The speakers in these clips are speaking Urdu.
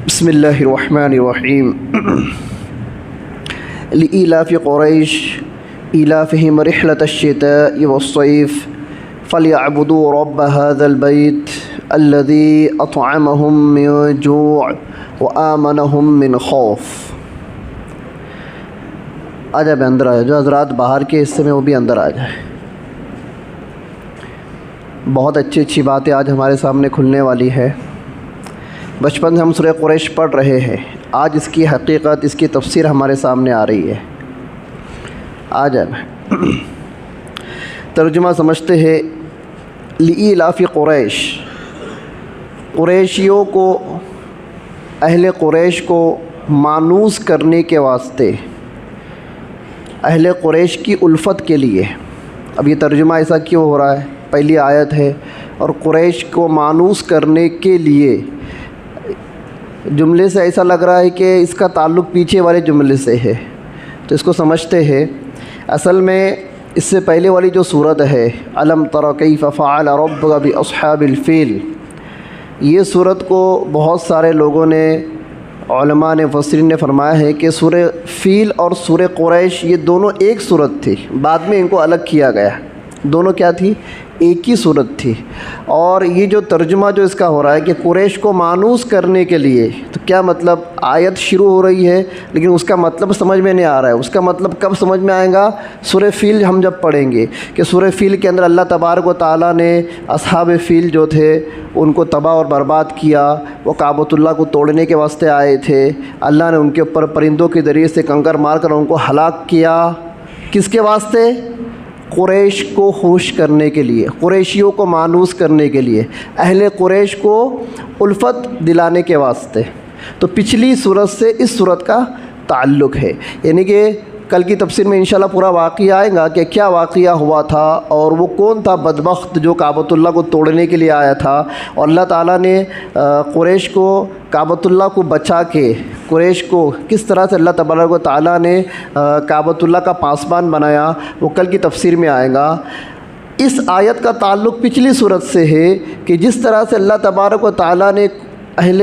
بسم اللہ الرحمن الرحیم لإیلاف قریش ایلافہم رحلۃ الشتاء والصیف فلیعبدوا رب هذا البیت الذی اطعمہم من جوع وآمنہم من خوف۔ آ جائے اندر، آ جو حضرات باہر کے حصے میں وہ بھی اندر آ جائے۔ بہت اچھی باتیں آج ہمارے سامنے کھلنے والی ہے۔ بچپن سے ہم سورہ قریش پڑھ رہے ہیں، آج اس کی حقیقت، اس کی تفسیر ہمارے سامنے آ رہی ہے۔ آ جائے ترجمہ سمجھتے ہیں۔ لإیلاف قریش، قریشیوں کو، اہل قریش کو مانوس کرنے کے واسطے، اہل قریش کی الفت کے لیے۔ اب یہ ترجمہ ایسا کیوں ہو رہا ہے؟ پہلی آیت ہے اور قریش کو مانوس کرنے کے لیے، جملے سے ایسا لگ رہا ہے کہ اس کا تعلق پیچھے والے جملے سے ہے، تو اس کو سمجھتے ہیں۔ اصل میں اس سے پہلے والی جو صورت ہے، الم تر کیف فعل ربک باصحاب الفیل، یہ صورت کو بہت سارے لوگوں نے، علماء نے، مفسرین نے فرمایا ہے کہ سورہ فیل اور سورہ قریش یہ دونوں ایک صورت تھی، بعد میں ان کو الگ کیا گیا۔ دونوں کیا تھی؟ ایک ہی صورت تھی۔ اور یہ جو ترجمہ جو اس کا ہو رہا ہے کہ قریش کو مانوس کرنے کے لیے، تو کیا مطلب؟ آیت شروع ہو رہی ہے لیکن اس کا مطلب سمجھ میں نہیں آ رہا ہے۔ اس کا مطلب کب سمجھ میں آئے گا؟ سورہ فیل ہم جب پڑھیں گے کہ سورہ فیل کے اندر اللہ تبارک و تعالیٰ نے اصحاب فیل جو تھے ان کو تباہ اور برباد کیا۔ وہ کعبۃ اللہ کو توڑنے کے واسطے آئے تھے، اللہ نے ان کے اوپر پرندوں کے ذریعے سے کنکر مار کر ان کو ہلاک کیا۔ کس کے واسطے؟ قریش کو خوش کرنے کے لیے، قریشیوں کو مانوس کرنے کے لیے، اہل قریش کو الفت دلانے کے واسطے۔ تو پچھلی صورت سے اس صورت کا تعلق ہے، یعنی کہ کل کی تفسیر میں انشاءاللہ پورا واقعہ آئے گا کہ کیا واقعہ ہوا تھا اور وہ کون تھا بدبخت جو کعبۃ اللہ کو توڑنے کے لیے آیا تھا، اور اللہ تعالیٰ نے قریش کو، کعبۃ اللہ کو بچا کے، قریش کو کس طرح سے اللہ تبارک و تعالیٰ نے کعبۃ اللہ کا پاسبان بنایا، وہ کل کی تفسیر میں آئے گا۔ اس آیت کا تعلق پچھلی صورت سے ہے کہ جس طرح سے اللہ تبارک و تعالیٰ نے اہل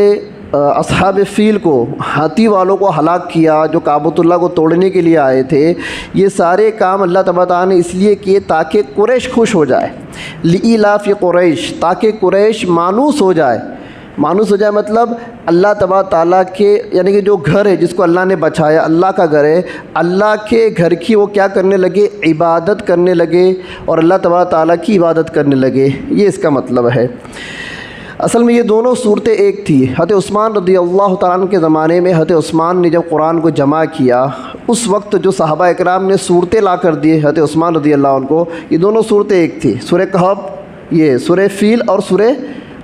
اصحاب فیل کو، ہاتھی والوں کو ہلاک کیا جو کعبۃ اللہ کو توڑنے کے لیے آئے تھے، یہ سارے کام اللہ تبارک و تعالیٰ نے اس لیے کیے تاکہ قریش خوش ہو جائے۔ لإیلاف قریش، تاکہ قریش مانوس ہو جائے۔ مانوس ہو جائے مطلب اللہ تبارک تعالیٰ کے، یعنی کہ جو گھر ہے جس کو اللہ نے بچایا، اللہ کا گھر ہے، اللہ کے گھر کی وہ کیا کرنے لگے؟ عبادت کرنے لگے، اور اللہ تبارک تعالیٰ کی عبادت کرنے لگے۔ یہ اس کا مطلب ہے۔ اصل میں یہ دونوں صورتیں ایک تھی۔ حضرت عثمان رضی اللہ تعالیٰ عنہ کے زمانے میں حضرت عثمان نے جب قرآن کو جمع کیا، اس وقت جو صحابہ اکرام نے صورتیں لا کر دیے حضرت عثمان رضی اللہ عنہ کو، یہ دونوں صورتیں ایک تھی، سورہ کہف، یہ سورہ فیل اور سورہ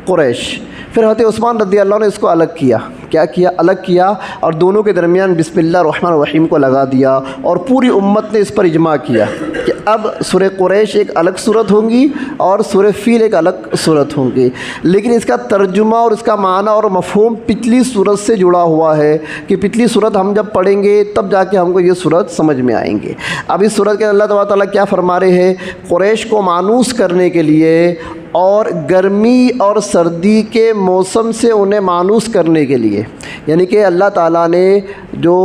قریش۔ پھر حضرت عثمان رضی اللہ عنہ نے اس کو الگ کیا۔ کیا کیا؟ الگ کیا، اور دونوں کے درمیان بسم اللہ الرحمن الرحیم کو لگا دیا، اور پوری امت نے اس پر اجماع کیا کہ اب سورہ قریش ایک الگ صورت ہوں گی اور سورہ فیل ایک الگ صورت ہوں گی۔ لیکن اس کا ترجمہ اور اس کا معنی اور مفہوم پچھلی صورت سے جڑا ہوا ہے کہ پچھلی صورت ہم جب پڑھیں گے تب جا کے ہم کو یہ صورت سمجھ میں آئیں گے۔ اب اس صورت کے اللہ تبارک تعالیٰ کیا فرما رہے ہیں؟ قریش کو مانوس کرنے کے لیے اور گرمی اور سردی کے موسم سے انہیں مانوس کرنے کے لیے، یعنی کہ اللہ تعالیٰ نے جو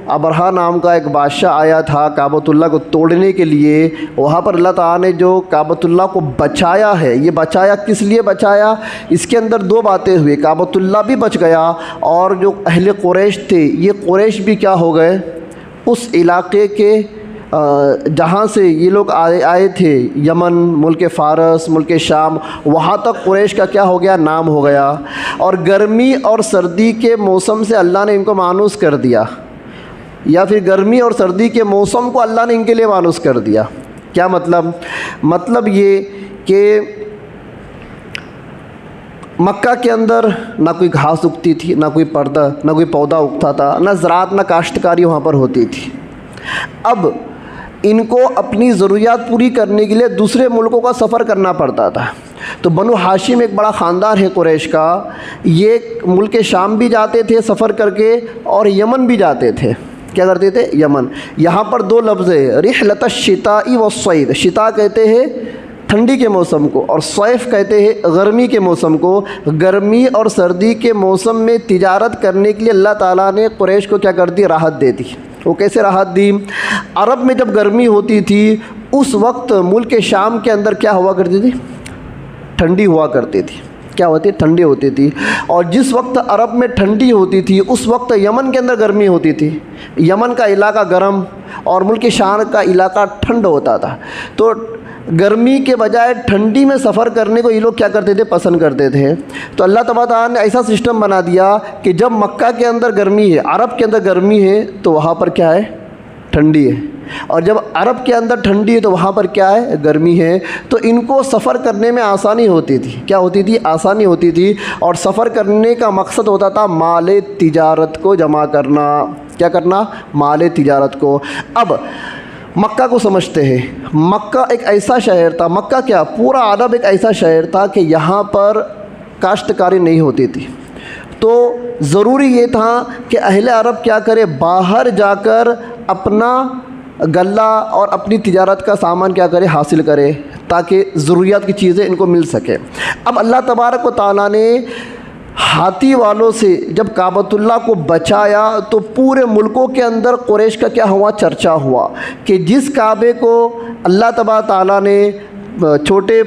ابرہہ نام کا ایک بادشاہ آیا تھا کعبۃ اللہ کو توڑنے کے لیے، وہاں پر اللہ تعالیٰ نے جو کعبۃ اللہ کو بچایا ہے، یہ بچایا کس لیے بچایا؟ اس کے اندر دو باتیں ہوئی، کعبۃ اللہ بھی بچ گیا، اور جو اہل قریش تھے، یہ قریش بھی کیا ہو گئے؟ اس علاقے کے جہاں سے یہ لوگ آئے تھے، یمن، ملک فارس، ملک شام، وہاں تک قریش کا کیا ہو گیا؟ نام ہو گیا۔ اور گرمی اور سردی کے موسم سے اللہ نے ان کو مانوس کر دیا، یا پھر گرمی اور سردی کے موسم کو اللہ نے ان کے لیے مانوس کر دیا۔ کیا مطلب؟ مطلب یہ کہ مکہ کے اندر نہ کوئی گھاس اگتی تھی، نہ کوئی پردہ، نہ کوئی پودا اگتا تھا، نہ زراعت، نہ کاشتکاری وہاں پر ہوتی تھی۔ اب ان کو اپنی ضروریات پوری کرنے کے لیے دوسرے ملکوں کا سفر کرنا پڑتا تھا۔ تو بنو ہاشم ایک بڑا خاندان ہے قریش کا، یہ ملک شام بھی جاتے تھے سفر کر کے، اور یمن بھی جاتے تھے۔ کیا کرتے تھے؟ یمن۔ یہاں پر دو لفظ ہے، رحلۃ الشتاء والصیف۔ شتاء کہتے ہیں ٹھنڈی کے موسم کو، اور صیف کہتے ہیں گرمی کے موسم کو۔ گرمی اور سردی کے موسم میں تجارت کرنے کے لیے اللہ تعالیٰ نے قریش کو کیا کر دی؟ راحت دے دی۔ وہ کیسے راحت دی؟ عرب میں جب گرمی ہوتی تھی اس وقت ملک شام کے اندر کیا ہوا کرتی تھی؟ ٹھنڈی ہوا کرتی تھی۔ کیا ہوتی؟ ٹھنڈی ہوتی تھی۔ اور جس وقت عرب میں ٹھنڈی ہوتی تھی اس وقت یمن کے اندر گرمی ہوتی تھی۔ یمن کا علاقہ گرم اور ملک شام کا علاقہ ٹھنڈ ہوتا تھا، تو گرمی کے بجائے ٹھنڈی میں سفر کرنے کو یہ لوگ کیا کرتے تھے؟ پسند کرتے تھے۔ تو اللہ تبارک تعالیٰ نے ایسا سسٹم بنا دیا کہ جب مکہ کے اندر گرمی ہے، عرب کے اندر گرمی ہے، تو وہاں پر کیا ہے؟ ٹھنڈی ہے، اور جب عرب کے اندر ٹھنڈی ہے تو وہاں پر کیا ہے؟ گرمی ہے۔ تو ان کو سفر کرنے میں آسانی ہوتی تھی۔ کیا ہوتی تھی؟ آسانی ہوتی تھی، اور سفر کرنے کا مقصد ہوتا تھا مال تجارت کو جمع کرنا۔ کیا کرنا؟ مال تجارت کو۔ اب مکہ کو سمجھتے ہیں۔ مکہ ایک ایسا شہر تھا، مکہ کیا پورا عرب ایک ایسا شہر تھا کہ یہاں پر کاشتکاری نہیں ہوتی تھی، تو ضروری یہ تھا کہ اہل عرب کیا کرے؟ باہر جا کر اپنا غلہ اور اپنی تجارت کا سامان کیا کرے؟ حاصل کرے، تاکہ ضروریات کی چیزیں ان کو مل سکے۔ اب اللہ تبارک و تعالیٰ نے ہاتھی والوں سے جب کعبۃ اللہ کو بچایا تو پورے ملکوں کے اندر قریش کا کیا ہوا؟ چرچا ہوا کہ جس کعبے کو اللہ تبارک تعالیٰ نے چھوٹے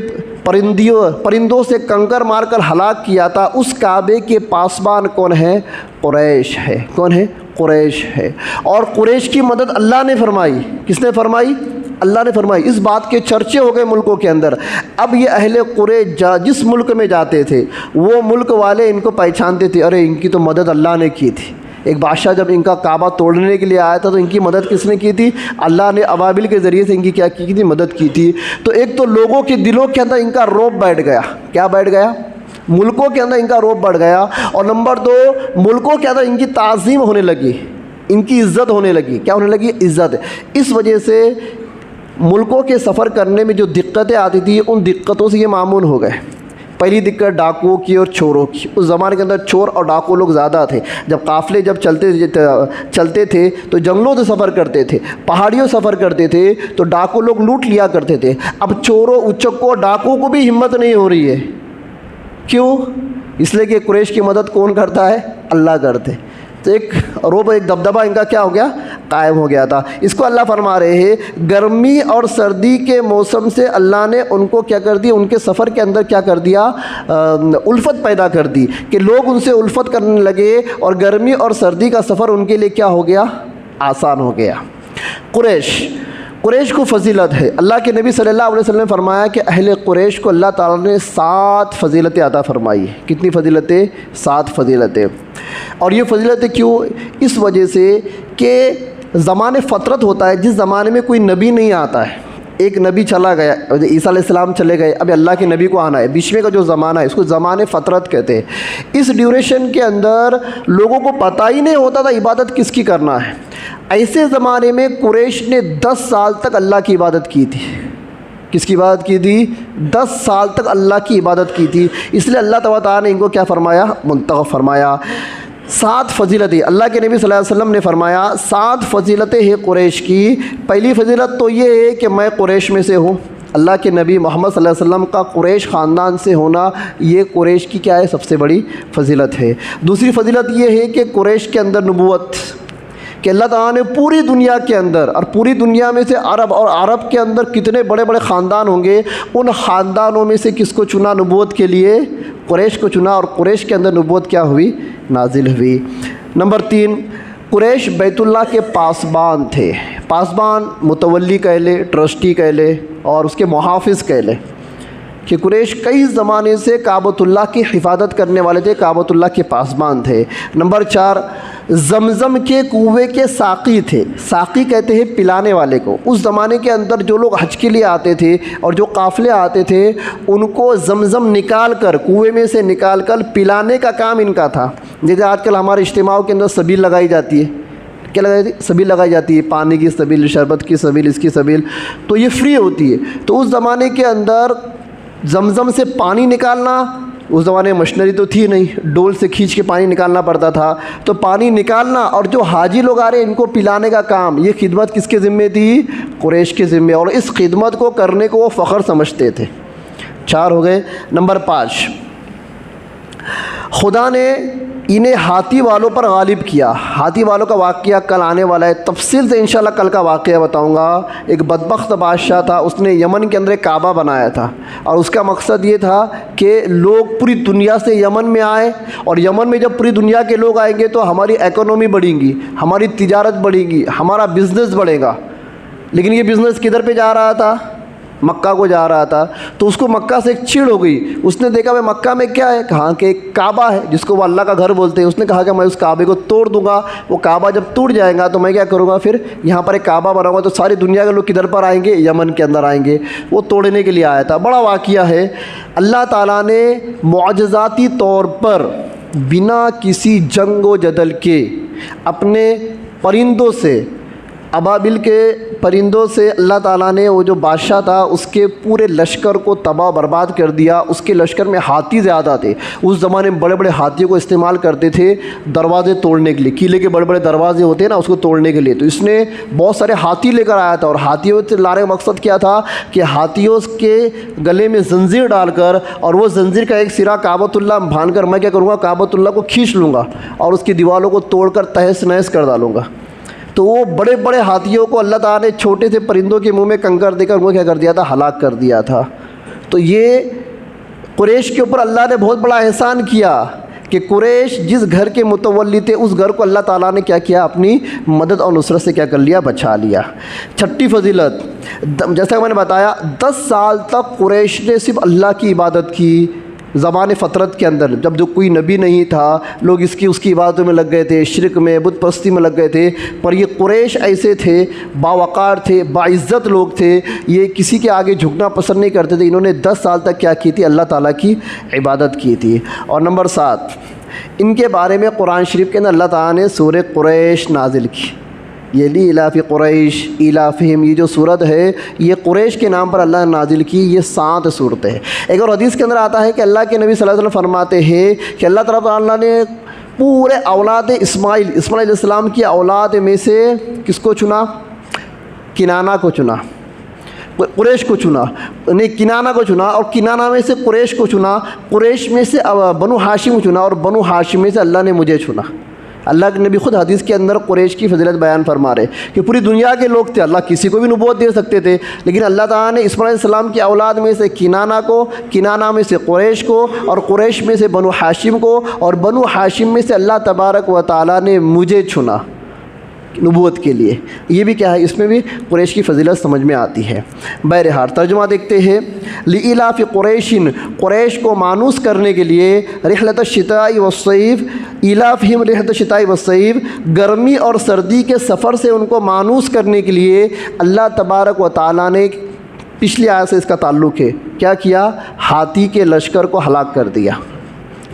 پرندوں سے کنکر مار کر ہلاک کیا تھا، اس کعبے کے پاسبان کون ہے؟ قریش ہے۔ کون ہے؟ قریش ہے۔ اور قریش کی مدد اللہ نے فرمائی۔ کس نے فرمائی؟ اللہ نے فرمائی۔ اس بات کے چرچے ہو گئے ملکوں کے اندر۔ اب یہ اہل قریش جس ملک میں جاتے تھے وہ ملک والے ان کو پہچانتے تھے، ارے ان کی تو مدد اللہ نے کی تھی۔ ایک بادشاہ جب ان کا کعبہ توڑنے کے لیے آیا تھا تو ان کی مدد کس نے کی تھی؟ اللہ نے ابابیل کے ذریعے سے ان کی کیا کی تھی؟ مدد کی تھی۔ تو ایک تو لوگوں کے دلوں کے اندر ان کا رعب بیٹھ گیا۔ کیا بیٹھ گیا؟ ملکوں کے اندر ان کا رعب بڑھ گیا۔ اور نمبر دو، ملکوں کے اندر ان کی تعظیم ہونے لگی، ان کی عزت ہونے لگی۔ کیا ہونے لگی؟ عزت۔ اس وجہ سے ملکوں کے سفر کرنے میں جو دقتیں آتی تھی ان دقتوں سے یہ معمون ہو گئے۔ پہلی دقت ڈاکوؤں کی اور چوروں کی۔ اس زمانے کے اندر چور اور ڈاکو لوگ زیادہ تھے۔ جب قافلے جب چلتے تھے تو جنگلوں سے سفر کرتے تھے، پہاڑیوں سفر کرتے تھے، تو ڈاکو لوگ لوٹ لیا کرتے تھے۔ اب چوروں، اچکوں، ڈاکوؤں کو بھی ہمت نہیں ہو رہی ہے۔ کیوں؟ اس لیے کہ قریش کی مدد کون کرتا ہے؟ اللہ کرتے۔ تو ایک روب، ایک دبدبہ ان کا کیا ہو گیا؟ قائم ہو گیا تھا۔ اس کو اللہ فرما رہے ہیں گرمی اور سردی کے موسم سے اللہ نے ان کو کیا کر دیا؟ ان کے سفر کے اندر کیا کر دیا؟ الفت پیدا کر دی کہ لوگ ان سے الفت کرنے لگے، اور گرمی اور سردی کا سفر ان کے لیے کیا ہو گیا؟ آسان ہو گیا۔ قریش کو فضیلت ہے۔ اللہ کے نبی صلی اللہ علیہ وسلم نے فرمایا کہ اہل قریش کو اللہ تعالیٰ نے 7 فضیلتیں عطا فرمائی۔ کتنی فضیلتیں؟ 7 فضیلتیں۔ اور یہ فضیلتیں کیوں؟ اس وجہ سے کہ زمانے فترت ہوتا ہے، جس زمانے میں کوئی نبی نہیں آتا ہے، ایک نبی چلا گیا، عیسیٰ علیہ السلام چلے گئے، اب اللہ کے نبی کو آنا ہے، بیچ میں کا جو زمانہ ہے اس کو زمانے فترت کہتے ہیں۔ اس ڈیوریشن کے اندر لوگوں کو پتہ ہی نہیں ہوتا تھا عبادت کس کی کرنا ہے۔ ایسے زمانے میں قریش نے 10 سال تک اللہ کی عبادت کی تھی۔ کس کی عبادت کی تھی؟ 10 سال تک اللہ کی عبادت کی تھی۔ اس لیے اللہ تعالیٰ نے ان کو کیا فرمایا؟ منتخب فرمایا۔ 7 فضیلتیں اللہ کے نبی صلی اللہ علیہ وسلم نے فرمایا 7 فضیلتیں ہیں قریش کی۔ پہلی فضیلت تو یہ ہے کہ میں قریش میں سے ہوں۔ اللہ کے نبی محمد صلی اللہ علیہ وسلم کا قریش خاندان سے ہونا، یہ قریش کی کیا ہے؟ سب سے بڑی فضیلت ہے۔ دوسری فضیلت یہ ہے کہ قریش کے اندر نبوت، کہ اللہ تعالیٰ نے پوری دنیا کے اندر، اور پوری دنیا میں سے عرب، اور عرب کے اندر کتنے بڑے بڑے خاندان ہوں گے، ان خاندانوں میں سے کس کو چنا نبوت کے لیے؟ قریش کو چنا، اور قریش کے اندر نبوت کیا ہوئی؟ نازل ہوئی۔ نمبر 3، قریش بیت اللہ کے پاسبان تھے۔ پاسبان متولی کہہ لے، ٹرسٹی کہہ لے، اور اس کے محافظ کہہ لے، کہ قریش کئی زمانے سے کعبۃ اللہ کی حفاظت کرنے والے تھے، کعبۃ اللہ کے پاسبان تھے۔ نمبر 4، زمزم کے کنویں کے ساقی تھے۔ ساقی کہتے ہیں پلانے والے کو۔ اس زمانے کے اندر جو لوگ حج کے لیے آتے تھے اور جو قافلے آتے تھے ان کو زمزم نکال کر، کنویں میں سے نکال کر پلانے کا کام ان کا تھا۔ جیسے آج کل ہمارے اجتماعوں کے اندر سبیل لگائی جاتی ہے، کیا لگائی جاتی ہے؟ سبیل لگائی جاتی ہے، پانی کی سبیل، شربت کی سبیل، اس کی سبیل، تو یہ فری ہوتی ہے۔ تو اس زمانے کے اندر زمزم سے پانی نکالنا اس زمانے میں مشنری تو تھی نہیں، ڈول سے کھینچ کے پانی نکالنا پڑتا تھا، تو پانی نکالنا اور جو حاجی لوگ آ رہے ہیں ان کو پلانے کا کام، یہ خدمت کس کے ذمے تھی؟ قریش کے ذمے، اور اس خدمت کو کرنے کو وہ فخر سمجھتے تھے۔ 4 ہو گئے۔ نمبر 5، خدا نے انہیں ہاتھی والوں پر غالب کیا۔ ہاتھی والوں کا واقعہ کل آنے والا ہے، تفصیل سے انشاءاللہ کل کا واقعہ بتاؤں گا۔ ایک بدبخت بادشاہ تھا، اس نے یمن کے اندر ایک کعبہ بنایا تھا، اور اس کا مقصد یہ تھا کہ لوگ پوری دنیا سے یمن میں آئیں، اور یمن میں جب پوری دنیا کے لوگ آئیں گے تو ہماری اکانومی بڑھیں گی، ہماری تجارت بڑھے گی، ہمارا بزنس بڑھے گا۔ لیکن یہ بزنس کدھر پہ جا رہا تھا؟ مکہ کو جا رہا تھا۔ تو اس کو مکہ سے ایک چڑ ہو گئی، اس نے دیکھا بھائی مکہ میں کیا ہے، کہاں کہ ایک کعبہ ہے جس کو وہ اللہ کا گھر بولتے ہیں۔ اس نے کہا کہ میں اس کعبے کو توڑ دوں گا، وہ کعبہ جب ٹوٹ جائے گا تو میں کیا کروں گا، پھر یہاں پر ایک کعبہ بناؤں گا تو ساری دنیا کے لوگ کدھر پر آئیں گے؟ یمن کے اندر آئیں گے۔ وہ توڑنے کے لیے آیا تھا، بڑا واقعہ ہے۔ اللہ تعالیٰ نے معجزاتی طور پر بنا کسی جنگ و جدل کے اپنے پرندوں سے، ابابل کے پرندوں سے اللہ تعالیٰ نے وہ جو بادشاہ تھا اس کے پورے لشکر کو تباہ برباد کر دیا۔ اس کے لشکر میں ہاتھی زیادہ تھے، اس زمانے میں بڑے بڑے ہاتھیوں کو استعمال کرتے تھے دروازے توڑنے کے لیے، قلعے کے بڑے بڑے دروازے ہوتے ہیں نا، اس کو توڑنے کے لیے۔ تو اس نے بہت سارے ہاتھی لے کر آیا تھا، اور ہاتھیوں سے لانے کا مقصد کیا تھا کہ ہاتھیوں کے گلے میں زنجیر ڈال کر، اور وہ زنجیر کا ایک سرا کعبۃ اللہ باندھ کر میں کیا کروں گا، کعبۃ اللہ کو کھینچ لوں گا اور اس کی دیواروں کو توڑ کر تہس نہس کر ڈالوں گا۔ تو وہ بڑے بڑے ہاتھیوں کو اللہ تعالیٰ نے چھوٹے سے پرندوں کے منہ میں کنکر دے کر وہ کیا کر دیا تھا، ہلاک کر دیا تھا۔ تو یہ قریش کے اوپر اللہ نے بہت بڑا احسان کیا کہ قریش جس گھر کے متولی تھے اس گھر کو اللہ تعالیٰ نے کیا کیا، اپنی مدد اور نصرت سے کیا کر لیا، بچا لیا۔ 6ٹھی فضیلت، جیسا کہ میں نے بتایا 10 سال تک قریش نے صرف اللہ کی عبادت کی۔ زمان فترت کے اندر جب جو کوئی نبی نہیں تھا، لوگ اس کی عبادتوں میں لگ گئے تھے، شرک میں، بت پرستی میں لگ گئے تھے، پر یہ قریش ایسے تھے، باوقار تھے، باعزت لوگ تھے، یہ کسی کے آگے جھکنا پسند نہیں کرتے تھے۔ انہوں نے 10 سال تک کیا کی تھی، اللہ تعالیٰ کی عبادت کی تھی۔ اور نمبر 7، ان کے بارے میں قرآن شریف کے اندر اللہ تعالیٰ نے سورہ قریش نازل کی۔ یہ لی الافی قریش الافہم، یہ جو صورت ہے یہ قریش کے نام پر اللہ نے نازل کی۔ یہ 7 صورتیں ہیں۔ ایک اور حدیث کے اندر آتا ہے کہ اللہ کے نبی صلی اللہ علیہ وسلم فرماتے ہیں کہ اللہ تعالیٰ نے پورے اولاد اسماعیل علیہ السلام کی اولاد میں سے کس کو چنا؟ کنانہ کو چنا، قریش کو چنا، نہیں کنانہ کو چنا، اور کنانہ میں سے قریش کو چنا، قریش میں سے بنو ہاشم کو چنا، اور بنو ہاشم میں سے اللہ نے مجھے چنا۔ اللہ کے نبی خود حدیث کے اندر قریش کی فضیلت بیان فرما رہے کہ پوری دنیا کے لوگ تھے، اللہ کسی کو بھی نبوت دے سکتے تھے، لیکن اللہ تعالیٰ نے اسماعیل علیہ السلام کی اولاد میں سے کنانہ کو، کنانہ میں سے قریش کو، اور قریش میں سے بنو ہاشم کو، اور بنو ہاشم میں سے اللہ تبارک و تعالیٰ نے مجھے چنا نبوت کے لیے۔ یہ بھی کیا ہے، اس میں بھی قریش کی فضیلت سمجھ میں آتی ہے۔ بہرحال ترجمہ دیکھتے ہیں، لإلاف قریش، قریش کو مانوس کرنے کے لیے، رحلۃ الشتاء والصیف، ایلافہم رحلۃ الشتاء والصیف، گرمی اور سردی کے سفر سے ان کو مانوس کرنے کے لیے اللہ تبارک و تعالیٰ نے پچھلی آیت سے اس کا تعلق ہے، کیا کیا، ہاتھی کے لشکر کو ہلاک کر دیا۔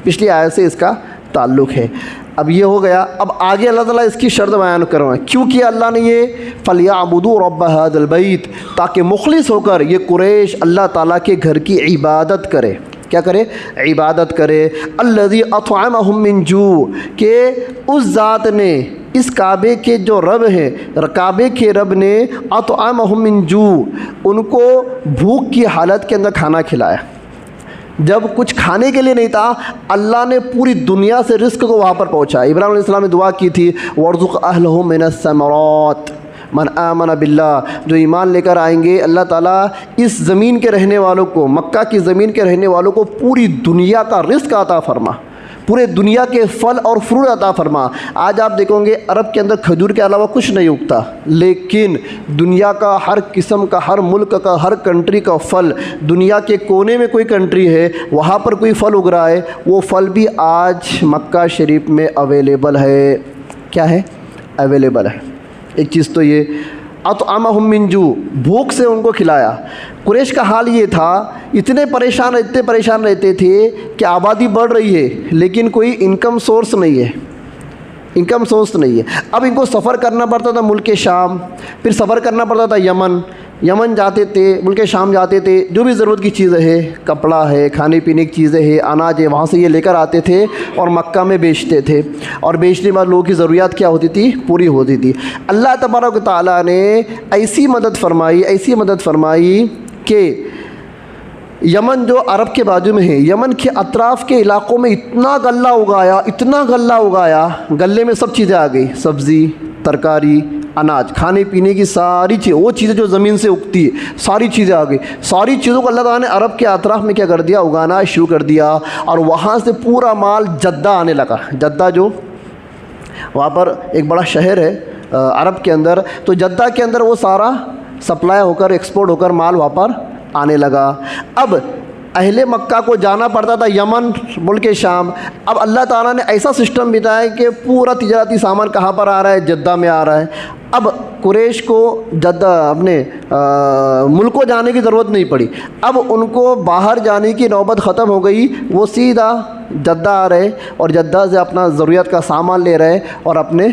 پچھلی آیت سے اس کا تعلق ہے۔ اب یہ ہو گیا، اب آگے اللہ تعالیٰ اس کی شرط بیان کر رہا ہے، کیوں کیا اللہ نے یہ، فَلْيَعْبُدُوا رَبَّ هَذَا الْبَيْتِ، تاکہ مخلص ہو کر یہ قریش اللہ تعالیٰ کے گھر کی عبادت کرے۔ کیا کرے، عبادت کرے۔ الَّذِي أَطْعَمَهُم مِّن جُوع، کہ اس ذات نے، اس کعبے کے جو رب ہیں، کعبے کے رب نے أَطْعَمَهُم مِّن جُوع، ان کو بھوک کی حالت کے اندر کھانا کھلایا۔ جب کچھ کھانے کے لیے نہیں تھا، اللہ نے پوری دنیا سے رزق کو وہاں پر پہنچا۔ ابراہیم علیہ السلام نے دعا کی تھی، وَارْزُقْ أَهْلَهُ مِنَ الثَّمَرَاتِ من آمن باللہ، جو ایمان لے کر آئیں گے، اللہ تعالیٰ اس زمین کے رہنے والوں کو، مکہ کی زمین کے رہنے والوں کو پوری دنیا کا رزق عطا فرما، پورے دنیا کے پھل اور فروٹ عطا فرما۔ آج آپ دیکھیں گے عرب کے اندر کھجور کے علاوہ کچھ نہیں اگتا، لیکن دنیا کا ہر قسم کا، ہر ملک کا، ہر کنٹری کا پھل، دنیا کے کونے میں کوئی کنٹری ہے وہاں پر کوئی پھل اگ رہا ہے، وہ پھل بھی آج مکہ شریف میں اویلیبل ہے۔ کیا ہے، اویلیبل ہے۔ ایک چیز تو یہ، اطعمہم من جوع، بھوک سے ان کو کھلایا۔ قریش کا حال یہ تھا، اتنے پریشان رہتے تھے کہ آبادی بڑھ رہی ہے لیکن کوئی انکم سورس نہیں ہے، اب ان کو سفر کرنا پڑتا تھا ملک شام، پھر سفر کرنا پڑتا تھا یمن، یمن جاتے تھے، ملک شام جاتے تھے، جو بھی ضرورت کی چیزیں ہے، کپڑا ہے، کھانے پینے کی چیزیں ہے، اناج ہے، وہاں سے یہ لے کر آتے تھے اور مکہ میں بیچتے تھے، اور بیچنے کے بعد لوگوں کی ضروریات کیا ہوتی تھی؟ پوری ہوتی تھی۔ اللہ تبارک و تعالیٰ نے ایسی مدد فرمائی کہ یمن جو عرب کے بازو میں ہے، یمن کے اطراف کے علاقوں میں اتنا غلہ اگایا، غلے میں سب چیزیں آ گئی، سبزی، ترکاری، اناج، کھانے پینے کی ساری چیزیں، وہ چیزیں جو زمین سے اگتی ہے، ساری چیزیں آ گئی۔ ساری چیزوں کو اللہ تعالیٰ نے عرب کے اطراف میں کیا کر دیا؟ اگانا شروع کر دیا، اور وہاں سے پورا مال جدہ آنے لگا۔ جدہ جو وہاں پر ایک بڑا شہر ہے عرب کے اندر، تو جدہ کے اندر وہ سارا سپلائی ہو کر، ایکسپورٹ ہو کر مال وہاں پر آنے لگا۔ اب اہل مکہ کو جانا پڑتا تھا یمن، ملک شام۔ اب اللہ تعالیٰ نے ایسا سسٹم بتایا کہ پورا تجارتی سامان کہاں پر آ رہا ہے؟ جدہ میں آ رہا ہے۔ اب قریش کو جدہ اپنے ملک کو جانے کی ضرورت نہیں پڑی، اب ان کو باہر جانے کی نوبت ختم ہو گئی، وہ سیدھا جدہ آ رہے اور جدہ سے اپنا ضروریات کا سامان لے رہے اور اپنے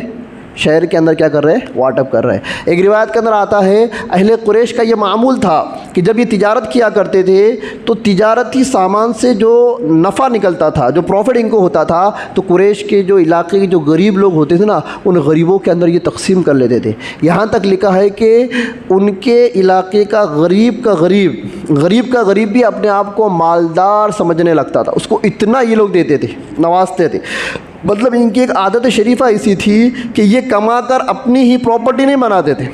شہر کے اندر کیا کر رہے؟ واٹ اپ کر رہے۔ ایک روایت کے اندر آتا ہے اہل قریش کا یہ معمول تھا کہ جب یہ تجارت کیا کرتے تھے تو تجارتی سامان سے جو نفع نکلتا تھا، جو پروفٹ ان کو ہوتا تھا، تو قریش کے جو علاقے کے جو غریب لوگ ہوتے تھے نا، ان غریبوں کے اندر یہ تقسیم کر لیتے تھے۔ یہاں تک لکھا ہے کہ ان کے علاقے کا غریب کا غریب بھی اپنے آپ کو مالدار سمجھنے لگتا تھا، اس کو اتنا یہ لوگ دیتے تھے، نوازتے تھے۔ مطلب ان کی ایک عادت شریفہ ایسی تھی کہ یہ کما کر اپنی ہی پراپرٹی نہیں بناتے تھے۔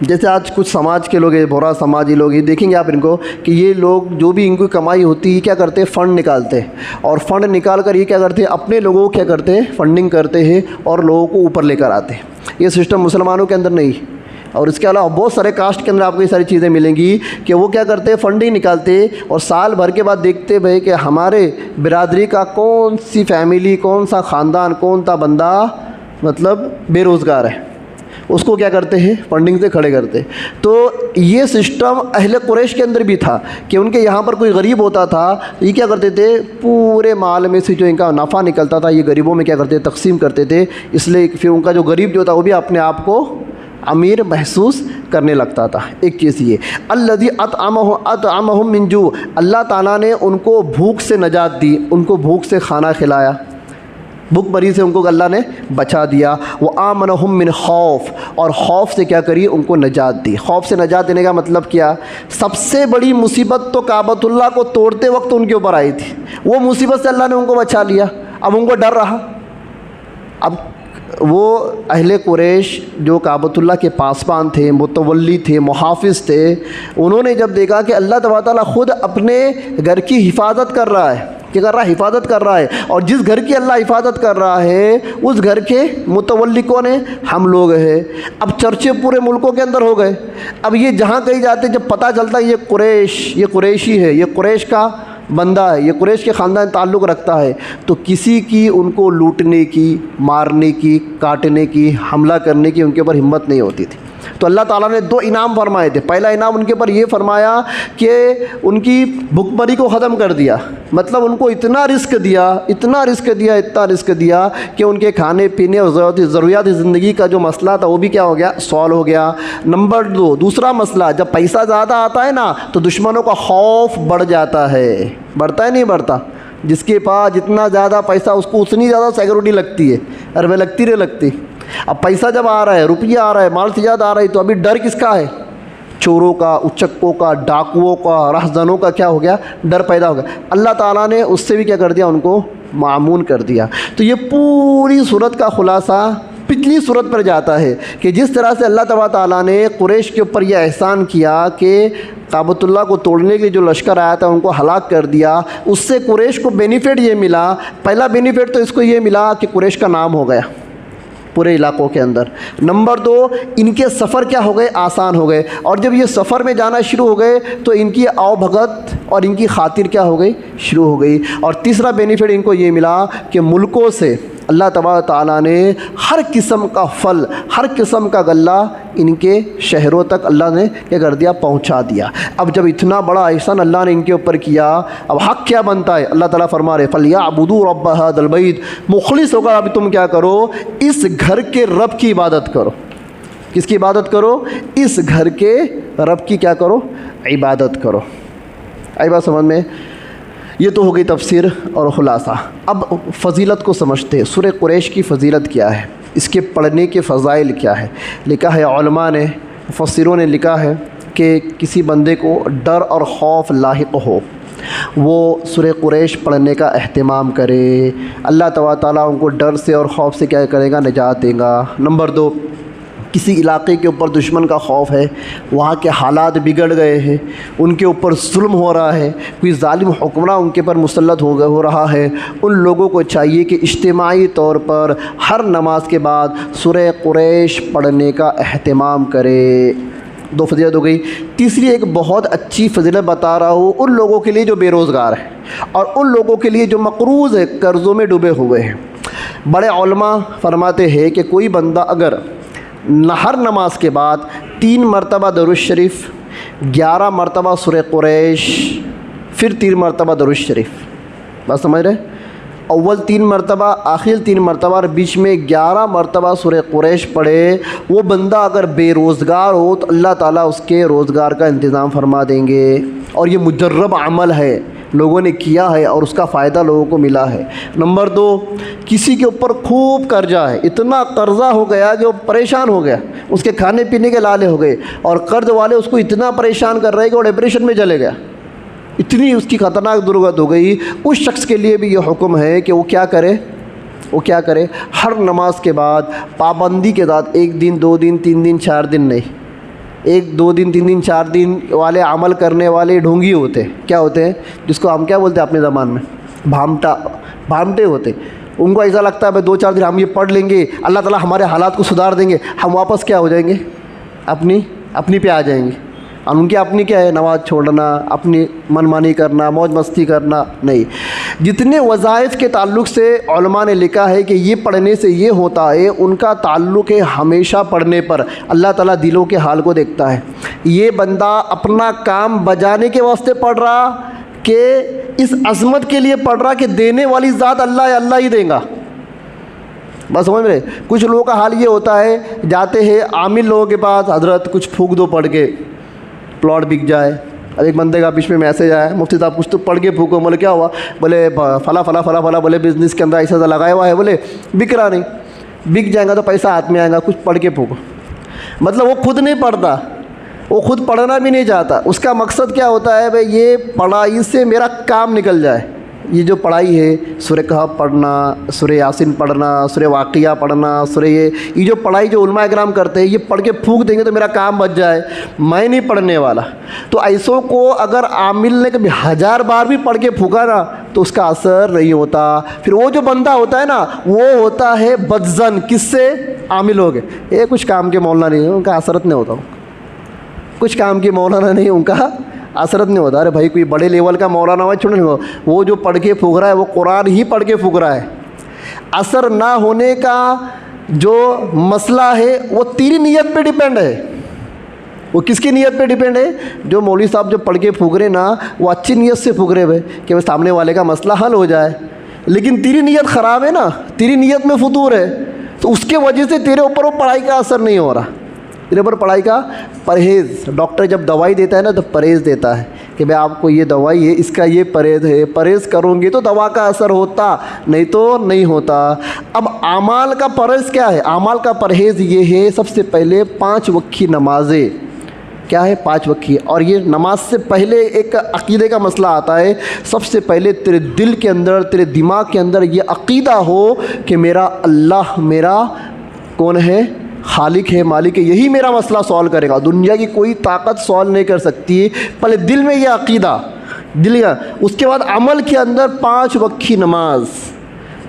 جیسے آج کچھ سماج کے لوگ ہیں، بھورا سماجی لوگ ہیں، دیکھیں گے آپ ان کو کہ یہ لوگ جو بھی ان کی کمائی ہوتی ہے کیا کرتے ہیں؟ فنڈ نکالتے ہیں، اور فنڈ نکال کر یہ کیا کرتے ہیں؟ اپنے لوگوں کو کیا کرتے ہیں؟ فنڈنگ کرتے ہیں اور لوگوں کو اوپر لے کر آتے ہیں۔ یہ سسٹم مسلمانوں کے اندر نہیں، اور اس کے علاوہ بہت سارے کاسٹ کے اندر آپ کو یہ ساری چیزیں ملیں گی کہ وہ کیا کرتے ہیں؟ فنڈنگ نکالتے اور سال بھر کے بعد دیکھتے بھائی کہ ہمارے برادری کا کون سی فیملی، کون سا خاندان، کون سا بندہ مطلب بے روزگار ہے، اس کو کیا کرتے ہیں؟ فنڈنگ سے کھڑے کرتے۔ تو یہ سسٹم اہل قریش کے اندر بھی تھا کہ ان کے یہاں پر کوئی غریب ہوتا تھا، یہ کیا کرتے تھے؟ پورے مال میں سے جو ان کا نفع نکلتا تھا یہ غریبوں میں کیا کرتے؟ تقسیم کرتے تھے۔ اس لیے پھر ان کا جو غریب جو تھا وہ بھی اپنے آپ کو امیر محسوس کرنے لگتا تھا۔ ایک چیز یہ الذی اطعمہم من جوع، اللہ تعالیٰ نے ان کو بھوک سے نجات دی، ان کو بھوک سے کھانا کھلایا، بھوک مری سے ان کو اللہ نے بچا دیا۔ وآمنہم من خوف، اور خوف سے کیا کری؟ ان کو نجات دی۔ خوف سے نجات دینے کا مطلب کیا؟ سب سے بڑی مصیبت تو کعبۃ اللہ کو توڑتے وقت ان کے اوپر آئی تھی، وہ مصیبت سے اللہ نے ان کو بچا لیا۔ اب ان کو ڈر رہا، اب وہ اہل قریش جو کعبۃ اللہ کے پاسبان تھے، متولی تھے، محافظ تھے، انہوں نے جب دیکھا کہ اللہ تبارک تعالیٰ خود اپنے گھر کی حفاظت کر رہا ہے، کیا کر رہا ہے؟ حفاظت کر رہا ہے، اور جس گھر کی اللہ حفاظت کر رہا ہے اس گھر کے متولی کون ہیں؟ ہم لوگ ہیں۔ اب چرچے پورے ملکوں کے اندر ہو گئے۔ اب یہ جہاں کہیں جاتے جب پتہ چلتا یہ قریشی ہے، یہ قریش کا بندہ ہے، یہ قریش کے خاندان تعلق رکھتا ہے، تو کسی کی ان کو لوٹنے کی، مارنے کی، کاٹنے کی، حملہ کرنے کی ان کے اوپر ہمت نہیں ہوتی تھی۔ تو اللہ تعالیٰ نے 2 انعام فرمائے تھے۔ پہلا انعام ان کے اوپر یہ فرمایا کہ ان کی بھوک مری کو ختم کر دیا، مطلب ان کو اتنا رزق دیا کہ ان کے کھانے پینے اور ضروریات زندگی کا جو مسئلہ تھا وہ بھی کیا ہو گیا؟ سالو ہو گیا۔ نمبر 2، دوسرا مسئلہ، جب پیسہ زیادہ آتا ہے نا تو دشمنوں کا خوف بڑھ جاتا ہے، بڑھتا ہے نہیں بڑھتا؟ جس کے پاس جتنا زیادہ پیسہ اس کو اتنی زیادہ سیکورٹی لگتی ہے، ارے لگتی۔ اب پیسہ جب آ رہا ہے، روپیہ آ رہا ہے، مال تجارت آ رہی، تو ابھی ڈر کس کا ہے؟ چوروں کا، اچکوں کا، ڈاکوؤں کا، رہزنوں کا کیا ہو گیا؟ ڈر پیدا ہو گیا۔ اللہ تعالیٰ نے اس سے بھی کیا کر دیا؟ ان کو معمون کر دیا۔ تو یہ پوری صورت کا خلاصہ پچھلی صورت پر جاتا ہے کہ جس طرح سے اللہ تبارک تعالیٰ نے قریش کے اوپر یہ احسان کیا کہ کعبۃ اللہ کو توڑنے کے لیے جو لشکر آیا تھا ان کو ہلاک کر دیا، اس سے قریش کو بینیفٹ یہ ملا۔ پہلا بینیفٹ تو اس کو یہ ملا کہ قریش کا نام ہو گیا پورے علاقوں کے اندر۔ نمبر 2، ان کے سفر کیا ہو گئے؟ آسان ہو گئے، اور جب یہ سفر میں جانا شروع ہو گئے تو ان کی آؤ بھگت اور ان کی خاطر کیا ہو گئی؟ شروع ہو گئی۔ اور تیسرا بینیفٹ ان کو یہ ملا کہ ملکوں سے اللہ تبارک تعالیٰ نے ہر قسم کا پھل، ہر قسم کا غلہ ان کے شہروں تک اللہ نے کیا کر دیا؟ پہنچا دیا۔ اب جب اتنا بڑا احسان اللہ نے ان کے اوپر کیا، اب حق کیا بنتا ہے؟ اللہ تعالیٰ فرما رہے فَلْيَعْبُدُوا رَبَّ هَذَا الْبَيْتِ، مخلص ہو کر اب تم کیا کرو؟ اس گھر کے رب کی عبادت کرو۔ کس کی عبادت کرو؟ اس گھر کے رب کی کیا کرو؟ عبادت کرو۔ آئی بات سمجھ میں؟ یہ تو ہو گئی تفسیر اور خلاصہ۔ اب فضیلت کو سمجھتے ہیں۔ سورہ قریش کی فضیلت کیا ہے، اس کے پڑھنے کے فضائل کیا ہے؟ لکھا ہے علماء نے، مفسروں نے لکھا ہے کہ کسی بندے کو ڈر اور خوف لاحق ہو، وہ سورہ قریش پڑھنے کا اہتمام کرے، اللہ تعالیٰ ان کو ڈر سے اور خوف سے کیا کرے گا؟ نجات دے گا۔ نمبر 2، کسی علاقے کے اوپر دشمن کا خوف ہے، وہاں کے حالات بگڑ گئے ہیں، ان کے اوپر ظلم ہو رہا ہے، کوئی ظالم حکمراں ان کے پر مسلط ہو رہا ہے، ان لوگوں کو چاہیے کہ اجتماعی طور پر ہر نماز کے بعد سورہ قریش پڑھنے کا اہتمام کرے۔ 2 فضیلت ہو گئی۔ تیسری ایک بہت اچھی فضیلت بتا رہا ہوں ان لوگوں کے لیے جو بے روزگار ہیں اور ان لوگوں کے لیے جو مقروض ہے، قرضوں میں ڈوبے ہوئے ہیں۔ بڑے علماء فرماتے ہیں کہ کوئی بندہ اگر ہر نماز کے بعد 3 مرتبہ درود شریف، 11 مرتبہ سورہ قریش، پھر 3 مرتبہ درود شریف، بات سمجھ رہے؟ اول 3 مرتبہ، آخر 3 مرتبہ اور بیچ میں 11 مرتبہ سورہ قریش پڑھے، وہ بندہ اگر بے روزگار ہو تو اللہ تعالیٰ اس کے روزگار کا انتظام فرما دیں گے۔ اور یہ مجرب عمل ہے، لوگوں نے کیا ہے اور اس کا فائدہ لوگوں کو ملا ہے۔ نمبر 2، کسی کے اوپر خوب قرضہ ہے، اتنا قرضہ ہو گیا کہ وہ پریشان ہو گیا، اس کے کھانے پینے کے لالے ہو گئے، اور قرض والے اس کو اتنا پریشان کر رہے کہ وہ ڈپریشن میں چلے گیا، اتنی اس کی خطرناک درگت ہو گئی۔ اس شخص کے لیے بھی یہ حکم ہے کہ وہ کیا کرے؟ ہر نماز کے بعد پابندی کے ساتھ 1 دن 2 دن 3 دن 4 دن نہیں، 1 2 دن 3 دن 4 دن والے عمل کرنے والے ڈھونگی ہوتے ہیں، کیا ہوتے ہیں جس کو ہم کیا بولتے ہیں اپنے زبان میں؟ بھامٹے ہوتے۔ ان کو ایسا لگتا ہے بھائی 2 4 دن ہم یہ پڑھ لیں گے، اللہ تعالیٰ ہمارے حالات کو سدھار دیں گے، ہم واپس کیا ہو جائیں گے؟ اپنی پہ آ جائیں گے۔ اور ان کی اپنی کیا ہے؟ نماز چھوڑنا، اپنی منمانی کرنا، موج مستی کرنا نہیں۔ جتنے وظائف کے تعلق سے علماء نے لکھا ہے کہ یہ پڑھنے سے یہ ہوتا ہے، ان کا تعلق ہے ہمیشہ پڑھنے پر۔ اللہ تعالیٰ دلوں کے حال کو دیکھتا ہے۔ یہ بندہ اپنا کام بجانے کے واسطے پڑھ رہا کہ اس عظمت کے لیے پڑھ رہا کہ دینے والی ذات اللہ ہی دے گا؟ بس سمجھ رہے؟ کچھ لوگوں کا حال یہ ہوتا ہے، جاتے ہیں عامل لوگوں کے پاس، حضرت کچھ پھونک دو پڑھ کے پلاٹ بک جائے۔ اب ایک بندے کا بیچ میں میسیج آیا، مفتی صاحب کچھ تو پڑھ کے پھونکو۔ بولے کیا ہوا؟ بولے فلاں بولے بزنس کے اندر ایسا لگایا ہوا ہے، بولے بک رہا نہیں، بک جائے گا تو پیسہ ہاتھ میں آئے گا، کچھ پڑھ کے پھونکو۔ مطلب وہ خود نہیں پڑھتا، وہ خود پڑھنا بھی نہیں چاہتا۔ اس کا مقصد کیا ہوتا ہے؟ بھائی یہ پڑھائی سے میرا کام نکل جائے۔ یہ جو پڑھائی ہے، سورہ کہف پڑھنا، سورہ یاسین پڑھنا، سورہ واقعہ پڑھنا، سورہ یہ جو پڑھائی جو علماء اکرام کرتے ہیں، یہ پڑھ کے پھونک دیں گے تو میرا کام بچ جائے، میں نہیں پڑھنے والا۔ تو ایسوں کو اگر عامل نے کبھی 1000 بار بھی پڑھ کے پھونکا نا تو اس کا اثر نہیں ہوتا۔ پھر وہ جو بندہ ہوتا ہے نا، وہ ہوتا ہے بدظن، کس سے؟ عامل ہو گئے، یہ کچھ کام کے مولانا نہیں، ان کا اثرت نہیں ہوتا، کچھ کام کے مولانا نہیں، ان کا اثرت نہیں ہوتا۔ ارے بھائی کوئی بڑے لیول کا مولانا ہوا چھوڑنے کو، وہ جو پڑھ کے پھونک رہا ہے وہ قرآن ہی پڑھ کے پھونک رہا ہے۔ اثر نہ ہونے کا جو مسئلہ ہے وہ تیری نیت پہ ڈیپینڈ ہے۔ وہ کس کی نیت پہ ڈیپینڈ ہے؟ جو مولوی صاحب جو پڑھ کے پھونک رہے نا، وہ اچھی نیت سے پھونک رہے ہوئے کہ وہ سامنے والے کا مسئلہ حل ہو جائے، لیکن تیری نیت خراب ہے نا، تیری نیت میں فطور ہے، تو اس کے وجہ سے تیرے اوپر وہ پڑھائی کا اثر نہیں ہو رہا، تیرے پر پڑھائی کا پرہیز۔ ڈاکٹر جب دوائی دیتا ہے نا تو پرہیز دیتا ہے کہ بھائی آپ کو یہ دوائی ہے، اس کا یہ پرہیز ہے، پرہیز کروں گی تو دوا کا اثر ہوتا، نہیں تو نہیں ہوتا۔ اب اعمال کا پرہیز کیا ہے؟ اعمال کا پرہیز یہ ہے، سب سے پہلے 5 وقت کی نمازیں، کیا ہے؟ 5 وقت کی۔ اور یہ نماز سے پہلے ایک عقیدے کا مسئلہ آتا ہے۔ سب سے پہلے تیرے دل کے اندر، تیرے دماغ کے اندر یہ عقیدہ ہو کہ میرا اللہ میرا کون ہے؟ خالق ہے، مالک ہے، یہی میرا مسئلہ سولو کرے گا، دنیا کی کوئی طاقت سولو نہیں کر سکتی۔ پہلے دل میں یہ عقیدہ، دل کا، اس کے بعد عمل کے اندر 5 وقت کی نماز۔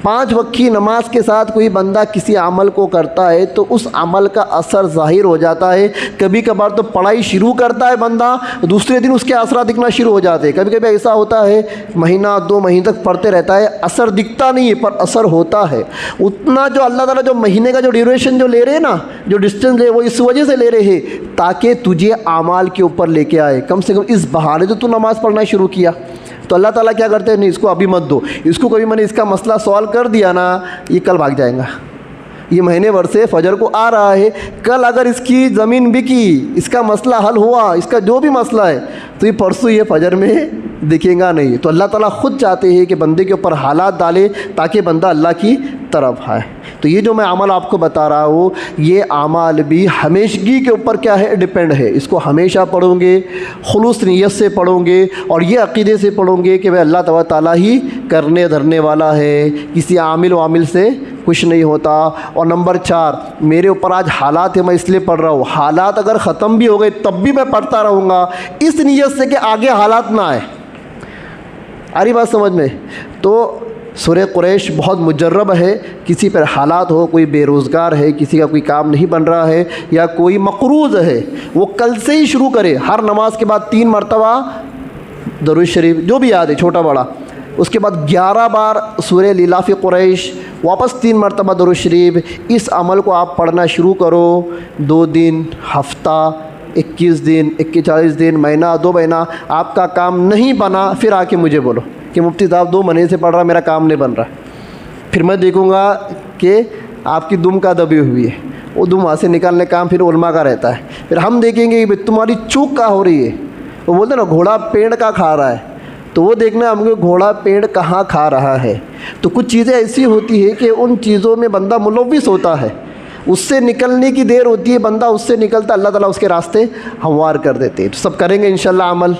5 وقت کی نماز کے ساتھ کوئی بندہ کسی عمل کو کرتا ہے تو اس عمل کا اثر ظاہر ہو جاتا ہے۔ کبھی کبھار تو پڑھائی شروع کرتا ہے بندہ، دوسرے دن اس کے اثرات دکھنا شروع ہو جاتے ہیں۔ کبھی کبھی ایسا ہوتا ہے مہینہ 2 مہینے تک پڑھتے رہتا ہے، اثر دکھتا نہیں ہے پر اثر ہوتا ہے۔ اتنا جو اللہ تعالیٰ جو مہینے کا جو ڈیوریشن جو لے رہے ہیں نا، جو ڈسٹینس لے، وہ اس وجہ سے لے رہے ہیں تاکہ تجھے اعمال کے اوپر لے کے آئے۔ کم سے کم اس بہانے تو نماز پڑھنا شروع کیا تو اللہ تعالیٰ کیا کرتے ہیں؟ نہیں، اس کو ابھی مت دو، اس کو کبھی میں نے اس کا مسئلہ سوالو کر دیا نا، یہ کل بھاگ جائے گا، یہ مہینے بھر سے فجر کو آ رہا ہے، کل اگر اس کی زمین بکی، اس کا مسئلہ حل ہوا، اس کا جو بھی مسئلہ ہے، تو یہ پرسوں یہ فجر میں دکھے گا نہیں۔ تو اللہ تعالیٰ خود چاہتے ہیں کہ بندے کے اوپر حالات ڈالے تاکہ بندہ اللہ کی طرف آئے۔ تو یہ جو میں عمل آپ کو بتا رہا ہوں، یہ اعمال بھی ہمیشگی کے اوپر کیا ہے، ڈیپینڈ ہے۔ اس کو ہمیشہ پڑھو گے، خلوص نیت سے پڑھو گے، اور یہ عقیدے سے پڑھو گے کہ بھائی اللہ تبارک تعالیٰ ہی کرنے دھرنے والا ہے، کسی عامل و عامل سے کچھ نہیں ہوتا۔ اور نمبر 4، میرے اوپر آج حالات ہیں، میں اس لیے پڑھ رہا ہوں، حالات اگر ختم بھی ہو گئے تب بھی میں پڑھتا رہوں گا، اس نیت سے کہ آگے حالات نہ آئے۔ آ رہی بات سمجھ میں؟ تو سورہ قریش بہت مجرب ہے، کسی پر حالات ہو، کوئی بے روزگار ہے، کسی کا کوئی کام نہیں بن رہا ہے، یا کوئی مقروض ہے، وہ کل سے ہی شروع کرے، ہر نماز کے بعد 3 مرتبہ درود شریف، جو بھی یاد ہے چھوٹا بڑا، اس کے بعد 11 بار سورہ لیلاف قریش، واپس 3 مرتبہ درود شریف۔ اس عمل کو آپ پڑھنا شروع کرو، 2 دن، ہفتہ، 21 دن، 41 دن، مہینہ، 2 مہینہ، آپ کا کام نہیں بنا، پھر آ کے مجھے بولو کہ مفتی صاحب 2 مہینے سے پڑھ رہا، میرا کام نہیں بن رہا۔ پھر میں دیکھوں گا کہ آپ کی دم کا دبی ہوئی ہے، وہ دم وہاں سے نکالنے کا کام پھر علماء کا رہتا ہے۔ پھر ہم دیکھیں گے کہ تمہاری چوک کہاں ہو رہی ہے، وہ بولتے ہیں نا گھوڑا پیڑ کا کھا رہا ہے، تو وہ دیکھنا ہم کو گھوڑا پیڑ کہاں کھا رہا ہے۔ تو کچھ چیزیں ایسی ہوتی ہے کہ ان چیزوں میں بندہ ملوث ہوتا ہے، اس سے نکلنے کی دیر ہوتی ہے، بندہ اس سے نکلتا، اللہ تعالیٰ اس کے راستے ہموار کر دیتے ہیں۔ تو سب کریں گے انشاءاللہ عمل۔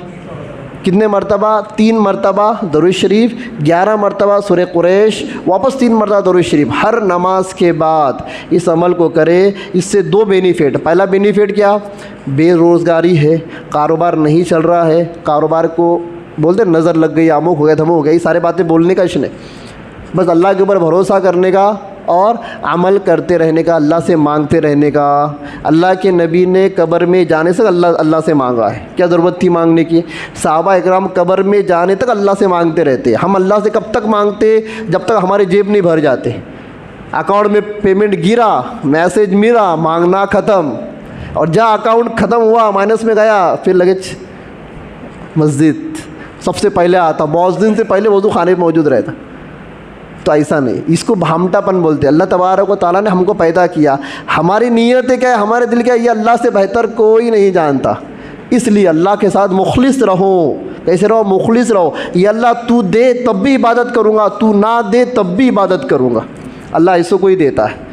کتنے مرتبہ؟ 3 مرتبہ درود شریف، 11 مرتبہ سورہ قریش، واپس 3 مرتبہ درود شریف، ہر نماز کے بعد اس عمل کو کرے۔ اس سے 2 بینیفٹ۔ پہلا بینیفٹ کیا؟ بے روزگاری ہے، کاروبار نہیں چل رہا ہے، کاروبار کو بولتے نظر لگ گئی، اموک ہو گیا، دھموک ہو گیا، یہ سارے باتیں بولنے کا اشن ہے، بس اللہ کے اوپر بھروسہ کرنے کا اور عمل کرتے رہنے کا، اللہ سے مانگتے رہنے کا۔ اللہ کے نبی نے قبر میں جانے سے اللہ سے مانگا ہے، کیا ضرورت تھی مانگنے کی؟ صحابہ اکرام قبر میں جانے تک اللہ سے مانگتے رہتے۔ ہم اللہ سے کب تک مانگتے؟ جب تک ہمارے جیب نہیں بھر جاتے، اکاؤنٹ میں پیمنٹ گرا، میسج ملا، مانگنا ختم، اور جہاں اکاؤنٹ ختم ہوا، مائنس میں گیا، پھر لگے مسجد سب سے پہلے آتا، بہت دن سے پہلے وضو خانے میں موجود رہتا۔ تو ایسا نہیں، اس کو بھامٹا پن بولتے ہیں۔ اللہ تبارک و تعالیٰ نے ہم کو پیدا کیا، ہماری نیتیں کیا ہے، ہمارے دل کیا ہے، یہ اللہ سے بہتر کوئی نہیں جانتا، اس لیے اللہ کے ساتھ مخلص رہو۔ کیسے رہو؟ مخلص رہو۔ یہ اللہ تو دے تب بھی عبادت کروں گا، تو نہ دے تب بھی عبادت کروں گا، اللہ ایسو کوئی دیتا ہے۔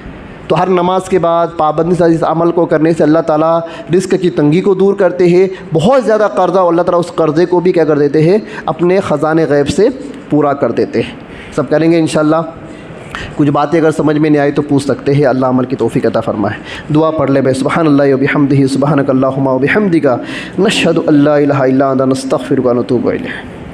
تو ہر نماز کے بعد پابندی سے اس عمل کو کرنے سے اللہ تعالیٰ رزق کی تنگی کو دور کرتے ہیں، بہت زیادہ قرضہ، اور اللہ تعالیٰ اس قرضے کو بھی کیا کر دیتے ہیں، اپنے خزانے غیب سے پورا کر دیتے ہیں۔ سب کریں گے انشاءاللہ۔ کچھ باتیں اگر سمجھ میں نہیں آئی تو پوچھ سکتے ہیں، اللہ عمل کی توفیق عطا فرمائے۔ دعا پڑھ لے بے سبحان اللہ و بحمدہ، سبحانک اللہم و بحمدک، نشہد ان لا الہ الا انت، نستغفرک و نتوب الیک۔